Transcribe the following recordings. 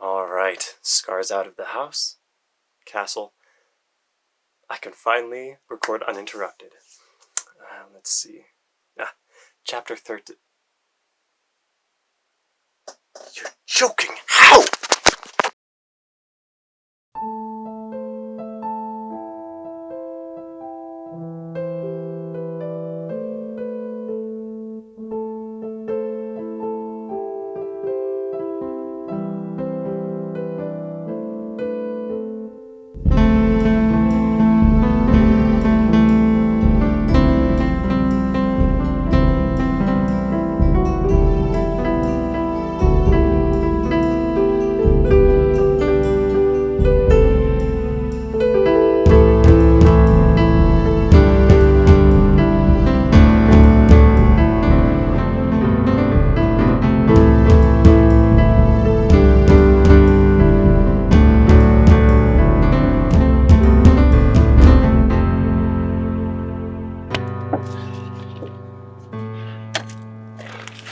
Alright, Scar's out of the house, castle. I can finally record uninterrupted. Let's see. Chapter 13. You're joking! How?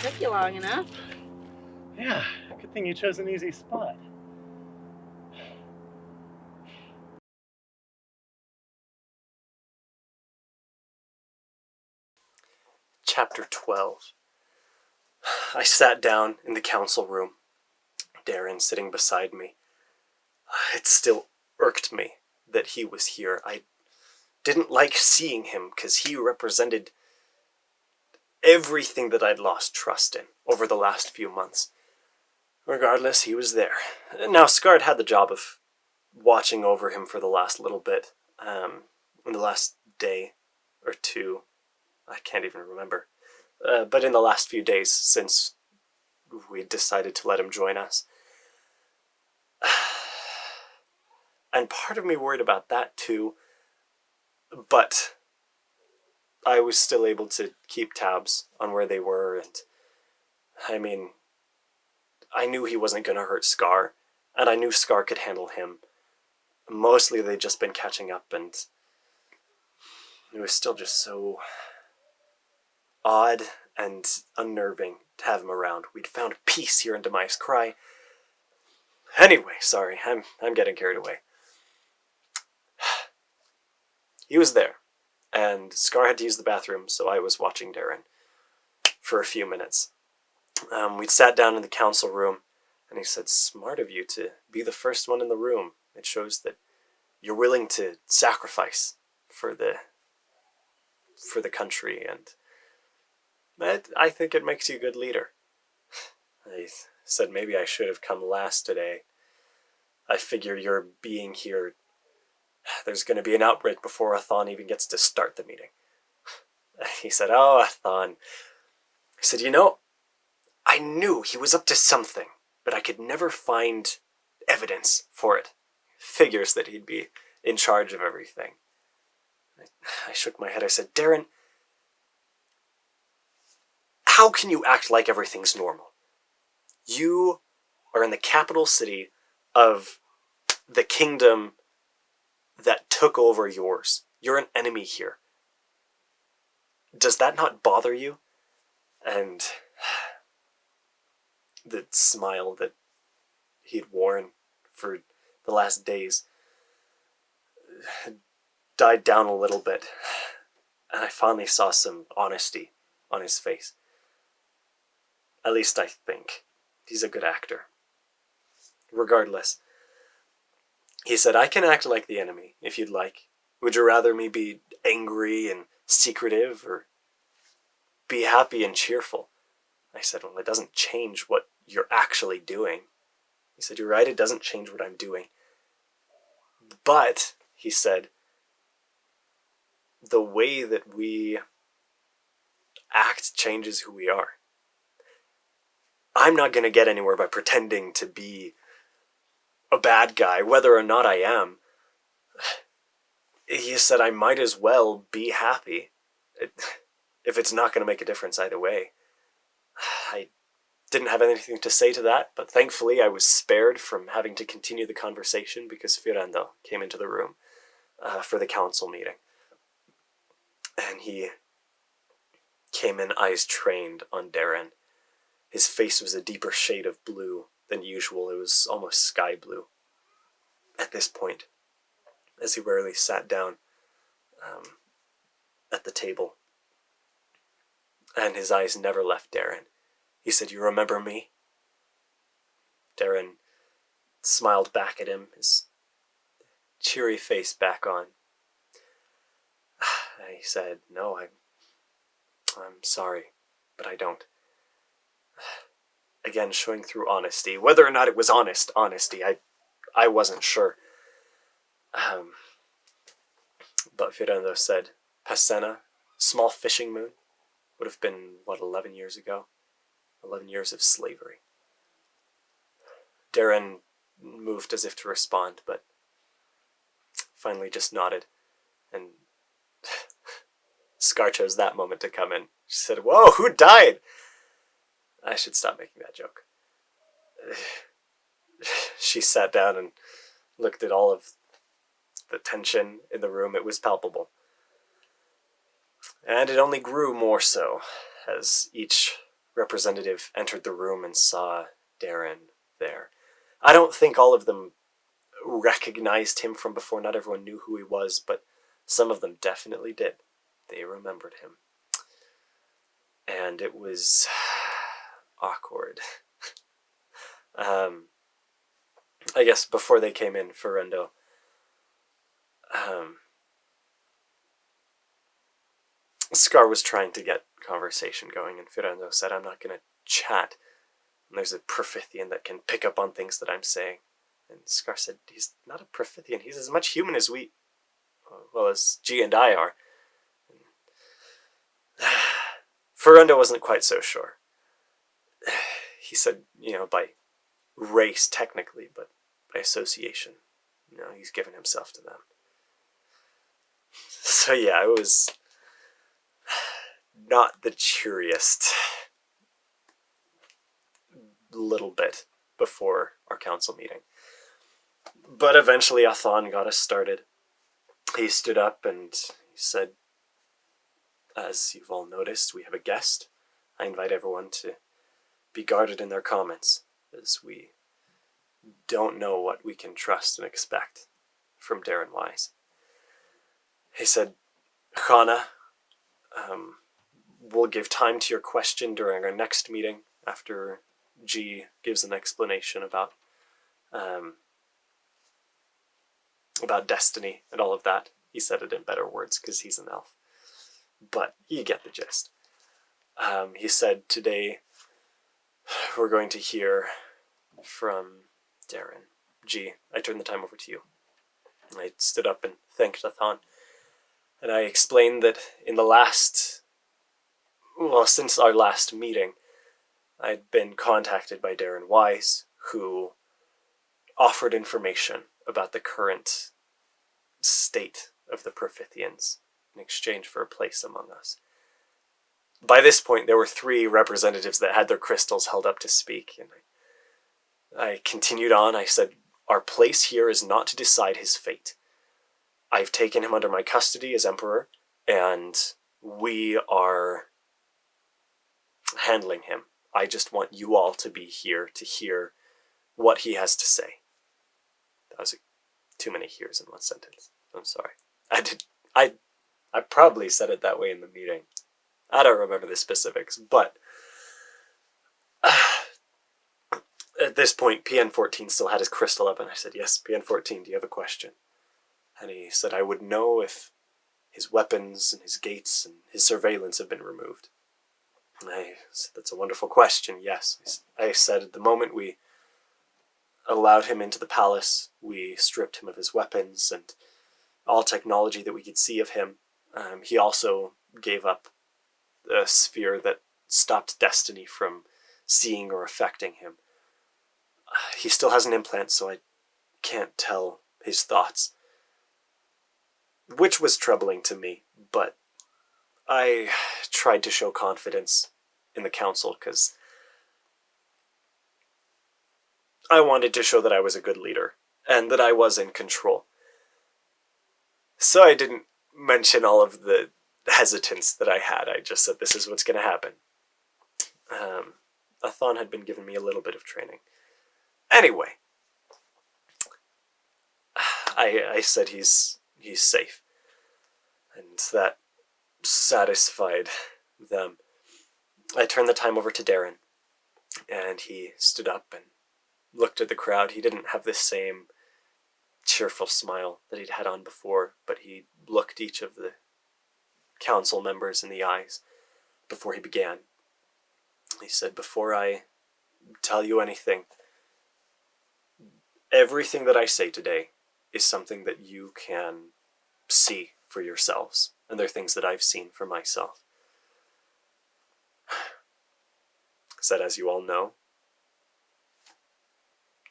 Took you long enough. Yeah, good thing you chose an easy spot. Chapter 12. I sat down in the council room, Darren sitting beside me. It still irked me that he was here. I didn't like seeing him because he represented everything that I'd lost trust in over the last few months. Regardless, he was there. Now, Scar had the job of watching over him for the last little bit, in the last day or two. I can't even remember. But in the last few days since we decided to let him join us. And part of me worried about that too, but I was still able to keep tabs on where they were, and I mean, I knew he wasn't going to hurt Scar, and I knew Scar could handle him. Mostly they'd just been catching up, and it was still just so odd and unnerving to have him around. We'd found peace here in Demias Krai. Anyway, sorry, I'm getting carried away. He was there, and Scar had to use the bathroom, so I was watching Darren for a few minutes. We'd sat down in the council room, and he said, "Smart of you to be the first one in the room. It shows that you're willing to sacrifice for the country, and I think it makes you a good leader." I said maybe I should have come last today. I figure your being here, there's going to be an outbreak before Athon even gets to start the meeting. He said, "Oh, Athon." I said, I knew he was up to something, but I could never find evidence for it. Figures that he'd be in charge of everything. I shook my head. I said, "Darren, how can you act like everything's normal? You are in the capital city of the kingdom that took over yours. You're an enemy here. Does that not bother you?" And the smile that he'd worn for the last days died down a little bit, and I finally saw some honesty on his face. At least I think. He's a good actor. Regardless, he said, "I can act like the enemy, if you'd like. Would you rather me be angry and secretive, or be happy and cheerful?" I said, "Well, it doesn't change what you're actually doing." He said, "You're right, it doesn't change what I'm doing. But," he said, "the way that we act changes who we are. I'm not going to get anywhere by pretending to be a bad guy, whether or not I am." He said, "I might as well be happy, if it's not going to make a difference either way." I didn't have anything to say to that, but thankfully I was spared from having to continue the conversation because Firando came into the room for the council meeting. And he came in eyes trained on Darren. His face was a deeper shade of blue than usual. It was almost sky blue at this point, as he rarely sat down at the table. And his eyes never left Darren. He said, "You remember me?" Darren smiled back at him, his cheery face back on. He said, "No, I'm sorry, but I don't." Again, showing through honesty. Whether or not it was honesty, I wasn't sure. But Firando said, "Pasena, small fishing moon, would have been, 11 years ago? 11 years of slavery." Darren moved as if to respond, but finally just nodded, and Scar chose that moment to come in. She said, "Whoa, who died?" I should stop making that joke. She sat down and looked at all of the tension in the room. It was palpable. And it only grew more so as each representative entered the room and saw Darren there. I don't think all of them recognized him from before. Not everyone knew who he was, but some of them definitely did. They remembered him. And it was awkward. I guess before they came in, Ferendo, Scar was trying to get conversation going, and Ferendo said, "I'm not going to chat. And there's a Profithian that can pick up on things that I'm saying." And Scar said, "He's not a Profithian. He's as much human as as G and I are." Ferendo wasn't quite so sure. He said, by race technically, but by association, he's given himself to them. So yeah, it was not the cheeriest little bit before our council meeting. But eventually Athan got us started. He stood up and he said, "As you've all noticed, we have a guest. I invite everyone to be guarded in their comments, as we don't know what we can trust and expect from Darren Wise." He said, "Khana, we'll give time to your question during our next meeting after G gives an explanation about destiny and all of that." He said it in better words because he's an elf, but you get the gist. He said, "Today we're going to hear from Darren. G, I turn the time over to you." I stood up and thanked Athan, and I explained that since our last meeting, I'd been contacted by Darren Wise, who offered information about the current state of the Profithians in exchange for a place among us. By this point, there were 3 representatives that had their crystals held up to speak, and I continued on. I said, "Our place here is not to decide his fate. I've taken him under my custody as Emperor, and we are handling him. I just want you all to be here to hear what he has to say." That was too many hears in one sentence. I'm sorry. I probably said it that way in the meeting. I don't remember the specifics, but at this point, PN14 still had his crystal up, and I said, "Yes, PN14, do you have a question?" And he said, "I would know if his weapons and his gates and his surveillance have been removed." And I said, "That's a wonderful question, yes." I said, "At the moment we allowed him into the palace, we stripped him of his weapons and all technology that we could see of him. He also gave up a sphere that stopped destiny from seeing or affecting him. He still has an implant, so I can't tell his thoughts," which was troubling to me, but I tried to show confidence in the council because I wanted to show that I was a good leader and that I was in control. So I didn't mention all of the hesitance that I had. I just said, "This is what's going to happen." Athan had been giving me a little bit of training. Anyway, I said he's safe, and that satisfied them. I turned the time over to Darren, and he stood up and looked at the crowd. He didn't have the same cheerful smile that he'd had on before, but he looked each of the council members in the eyes before he began. He said, "Before I tell you anything, everything that I say today is something that you can see for yourselves, and they're things that I've seen for myself." He said, "As you all know,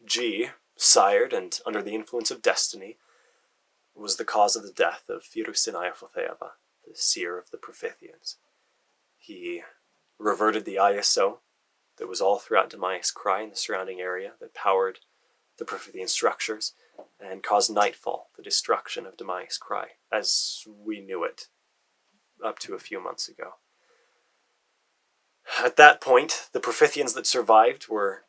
G, sired and under the influence of destiny, was the cause of the death of Firusinaya Fotheava, the seer of the Profithians. He reverted the ISO that was all throughout Demias Krai and the surrounding area that powered the Profithian structures, and caused nightfall, the destruction of Demias Krai, as we knew it up to a few months ago. At that point, the Profithians that survived were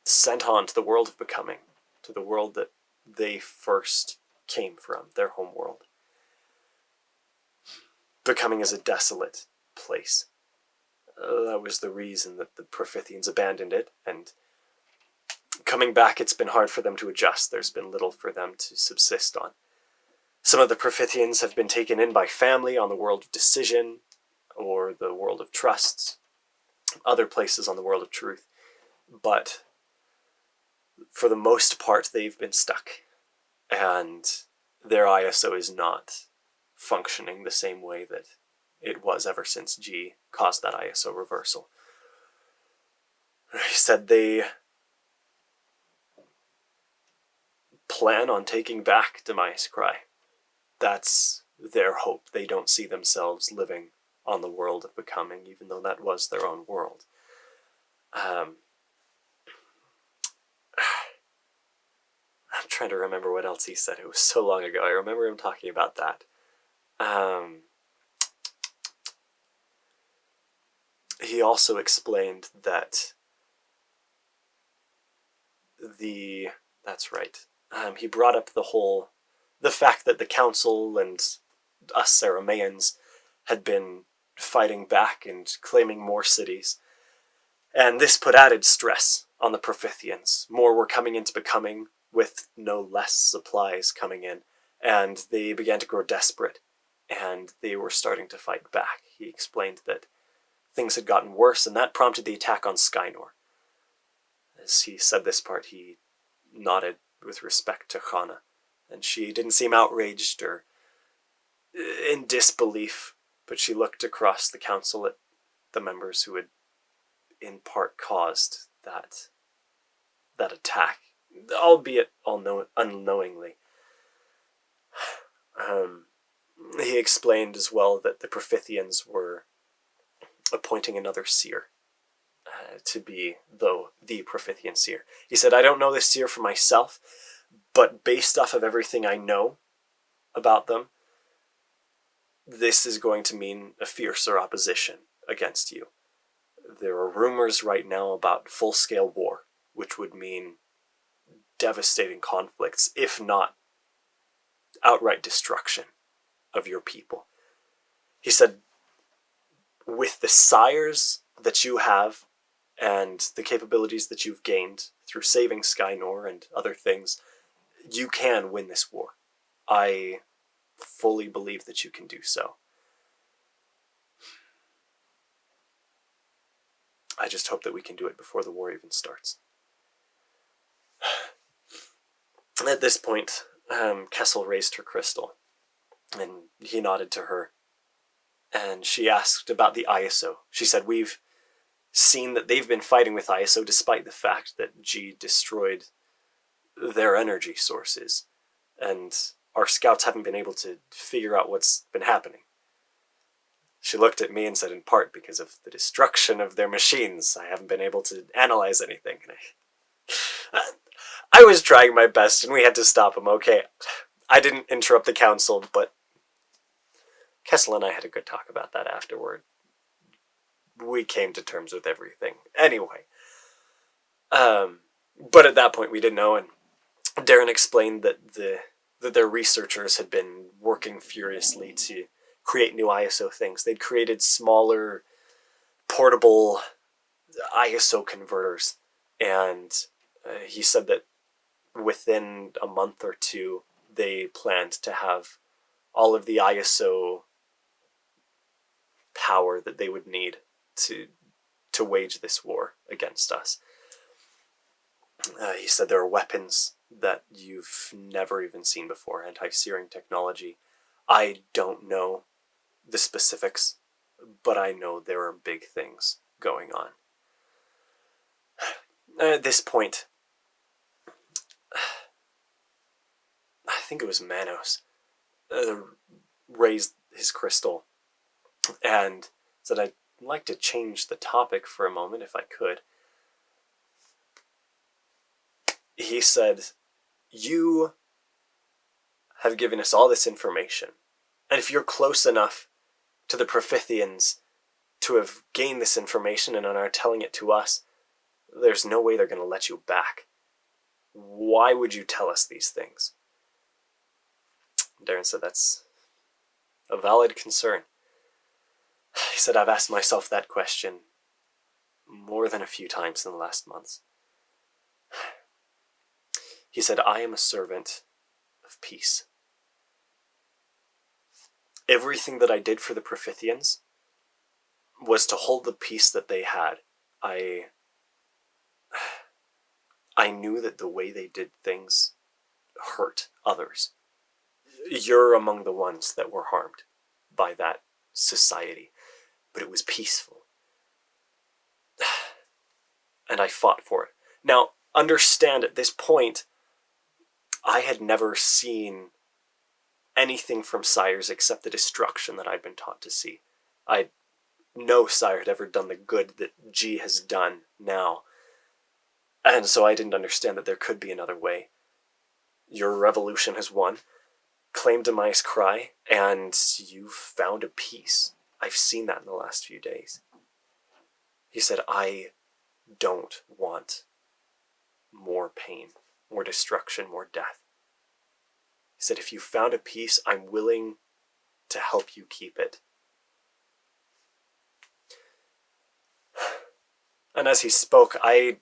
sent on to the world of becoming, to the world that they first came from, their home world. Becoming is a desolate place. That was the reason that the Profithians abandoned it, and coming back, it's been hard for them to adjust. There's been little for them to subsist on. Some of the Profithians have been taken in by family on the world of decision, or the world of trusts, other places on the world of truth, but for the most part, they've been stuck, and their ISO is not functioning the same way that it was ever since G caused that ISO reversal. He said they plan on taking back Demias Krai. That's their hope. They don't see themselves living on the world of becoming, even though that was their own world. I'm trying to remember what else he said. It was so long ago. I remember him talking about that. He also explained that that's right. He brought up the fact that the council and us Serremeans had been fighting back and claiming more cities. And this put added stress on the Profithians. More were coming into becoming, with no less supplies coming in, and they began to grow desperate, and they were starting to fight back. He explained that things had gotten worse, and that prompted the attack on Skynor. As he said this part, he nodded with respect to Hana, and she didn't seem outraged or in disbelief, but she looked across the council at the members who had in part caused that attack, albeit unknowingly. He explained as well that the Profithians were appointing another seer to be, the Profithian seer. He said, "I don't know this seer for myself, but based off of everything I know about them, this is going to mean a fiercer opposition against you. There are rumors right now about full-scale war, which would mean devastating conflicts, if not outright destruction of your people." He said, "With the sires that you have and the capabilities that you've gained through saving Skynor and other things, you can win this war. I fully believe that you can do so. I just hope that we can do it before the war even starts." At this point, Kessel raised her crystal, and he nodded to her, and she asked about the ISO. She said, "We've seen that they've been fighting with ISO despite the fact that G destroyed their energy sources, and our scouts haven't been able to figure out what's been happening." She looked at me and said, "In part because of the destruction of their machines, I haven't been able to analyze anything." I was trying my best, and we had to stop him, okay? I didn't interrupt the council, but Kessel and I had a good talk about that afterward. We came to terms with everything. Anyway, But at that point we didn't know, and Darren explained that their researchers had been working furiously to create new ISO things. They'd created smaller, portable ISO converters, and he said that within a month or two, they planned to have all of the ISO power that they would need to wage this war against us. He said there are weapons that you've never even seen before, anti-searing technology. I don't know the specifics, but I know there are big things going on. At this point, I think it was Manos, raised his crystal and said, I'd like to change the topic for a moment if I could. He said, you have given us all this information, and if you're close enough to the Prophithians to have gained this information and are telling it to us, there's no way they're going to let you back. Why would you tell us these things? Darren said, that's a valid concern. He said, I've asked myself that question more than a few times in the last months. He said, I am a servant of peace. Everything that I did for the Prophithians was to hold the peace that they had. I knew that the way they did things hurt others. You're among the ones that were harmed by that society, but it was peaceful. And I fought for it. Now, understand at this point, I had never seen anything from sires except the destruction that I'd been taught to see. No sire had ever done the good that G has done now. And so I didn't understand that there could be another way. Your revolution has won. Claim Demias Krai, and you've found a peace. I've seen that in the last few days. He said, I don't want more pain, more destruction, more death. He said, if you found a peace, I'm willing to help you keep it. And as he spoke, I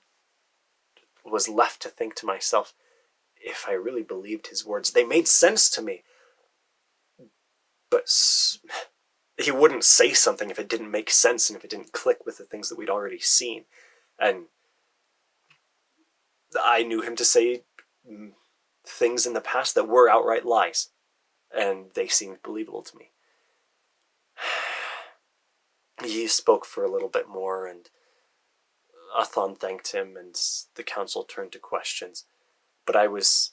was left to think to myself, if I really believed his words, they made sense to me. But he wouldn't say something if it didn't make sense and if it didn't click with the things that we'd already seen. And I knew him to say things in the past that were outright lies, and they seemed believable to me. He spoke for a little bit more, and Athon thanked him, and the council turned to questions. But I was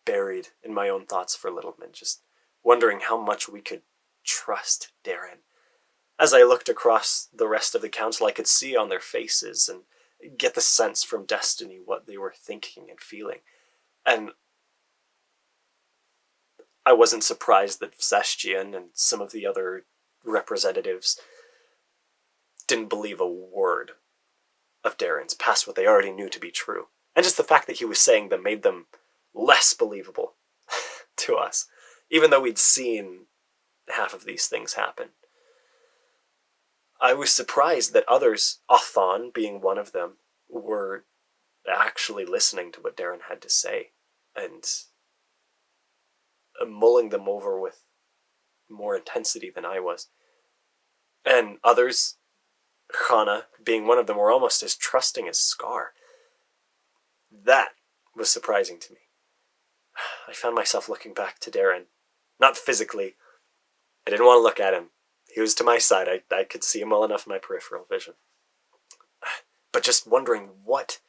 buried in my own thoughts for a little bit, just wondering how much we could trust Darren. As I looked across the rest of the council, I could see on their faces and get the sense from Destiny what they were thinking and feeling. And I wasn't surprised that Vsestian and some of the other representatives didn't believe a word of Darren's past what they already knew to be true. And just the fact that he was saying them made them less believable to us, even though we'd seen half of these things happen. I was surprised that others, Athon being one of them, were actually listening to what Darren had to say and mulling them over with more intensity than I was. And others, Khana being one of them, were almost as trusting as Scar. That was surprising to me. I found myself looking back to Darren. Not physically. I didn't want to look at him. He was to my side. I could see him well enough in my peripheral vision. But just wondering what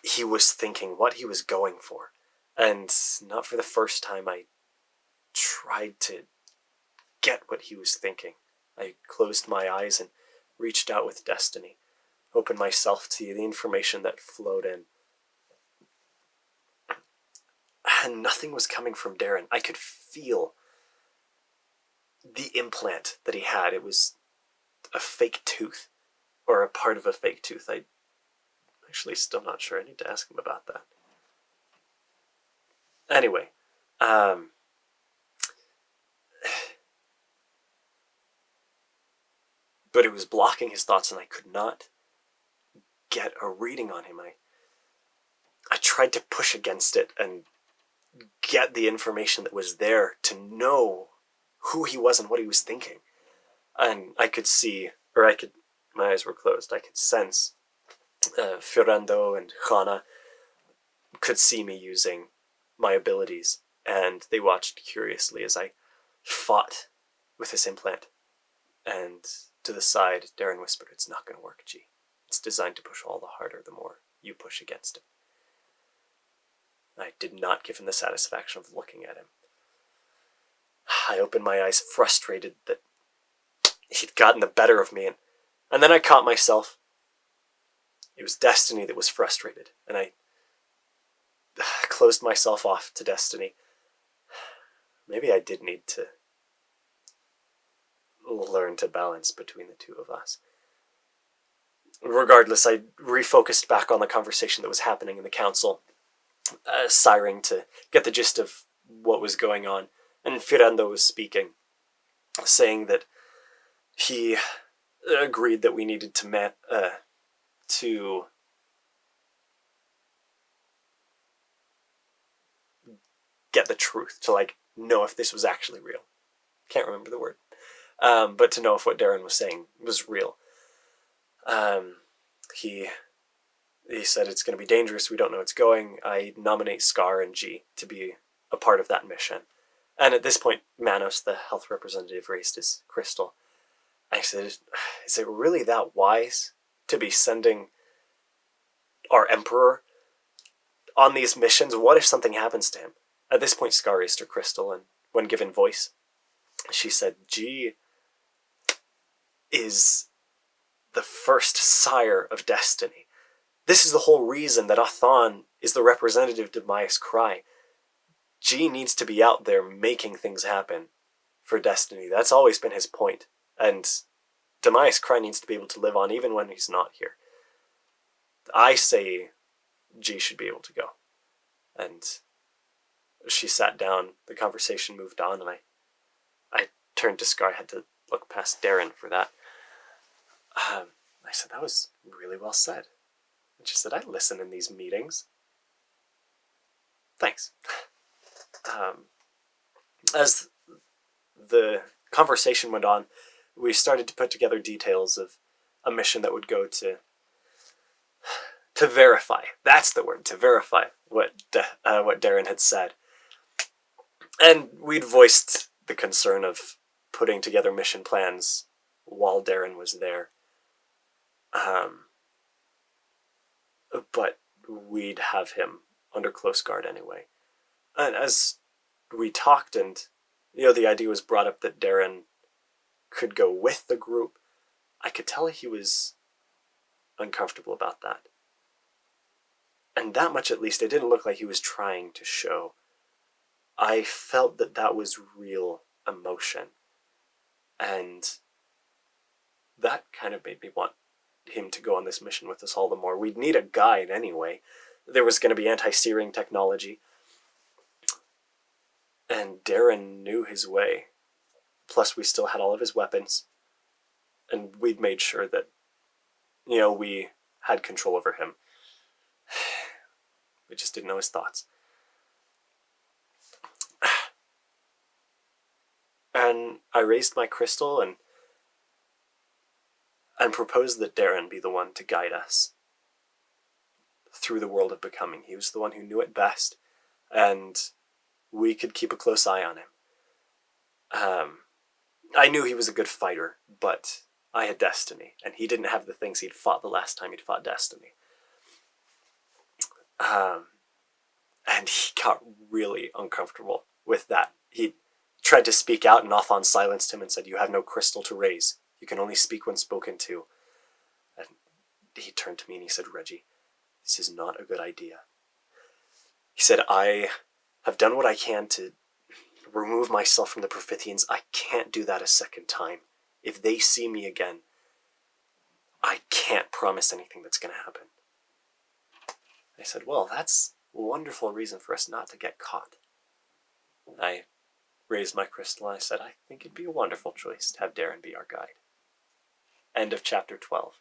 he was thinking, what he was going for. And not for the first time I tried to get what he was thinking. I closed my eyes and reached out with Destiny, opened myself to the information that flowed in. And nothing was coming from Darren. I could feel the implant that he had. It was a fake tooth. or a part of a fake tooth. I actually still not sure. I need to ask him about that. Anyway, but it was blocking his thoughts, and I could not get a reading on him. I tried to push against it and get the information that was there to know who he was and what he was thinking. And I could see, my eyes were closed, I could sense Fernando and Hana could see me using my abilities, and they watched curiously as I fought with this implant. And to the side, Darren whispered, "It's not going to work, G. It's designed to push all the harder the more you push against it." I did not give him the satisfaction of looking at him. I opened my eyes, frustrated that he'd gotten the better of me, and then I caught myself. It was Destiny that was frustrated, and I closed myself off to Destiny. Maybe I did need to learn to balance between the two of us. Regardless, I refocused back on the conversation that was happening in the council, siring to get the gist of what was going on. And Fernando was speaking, saying that he agreed that we needed to get the truth, to know if this was actually real. Can't remember the word. But to know if what Darren was saying was real. He said it's going to be dangerous, we don't know what's going. I nominate Scar and G to be a part of that mission. And at this point, Manos, the health representative, raised his crystal. I said, is it really that wise to be sending our Emperor on these missions? What if something happens to him? At this point, Scar raised her crystal, and when given voice, she said, G is the first sire of destiny. This is the whole reason that Athan is the representative to Demias Krai. G needs to be out there making things happen for destiny. That's always been his point. And Demias Krai needs to be able to live on even when he's not here. I say G should be able to go. And she sat down, the conversation moved on, and I turned to Scar. I had to look past Darren for that. I said, that was really well said. And she said, I listen in these meetings. Thanks. As the conversation went on, we started to put together details of a mission that would go to verify. That's the word, to verify what Darren had said. And we'd voiced the concern of putting together mission plans while Darren was there. But we'd have him under close guard anyway. And as we talked, and the idea was brought up that Darren could go with the group, I could tell he was uncomfortable about that. And that much at least, it didn't look like he was trying to show. I felt that was real emotion. And that kind of made me want him to go on this mission with us all the more. We'd need a guide anyway. There was going to be anti-searing technology. And Darren knew his way. Plus, we still had all of his weapons. And we'd made sure that, we had control over him. We just didn't know his thoughts. And I raised my crystal and proposed that Darren be the one to guide us through the world of becoming. He was the one who knew it best, and we could keep a close eye on him. I knew he was a good fighter, but I had Destiny, and he didn't have the things he'd fought the last time he'd fought Destiny. And he got really uncomfortable with that. He tried to speak out, and Nathan silenced him and said, you have no crystal to raise. You can only speak when spoken to. And he turned to me and he said, Reggie, this is not a good idea. He said, I have done what I can to remove myself from the Prophetians. I can't do that a second time. If they see me again, I can't promise anything that's going to happen. I said, well, that's a wonderful reason for us not to get caught. I raised my crystal and I said, I think it'd be a wonderful choice to have Darren be our guide. End of chapter 12.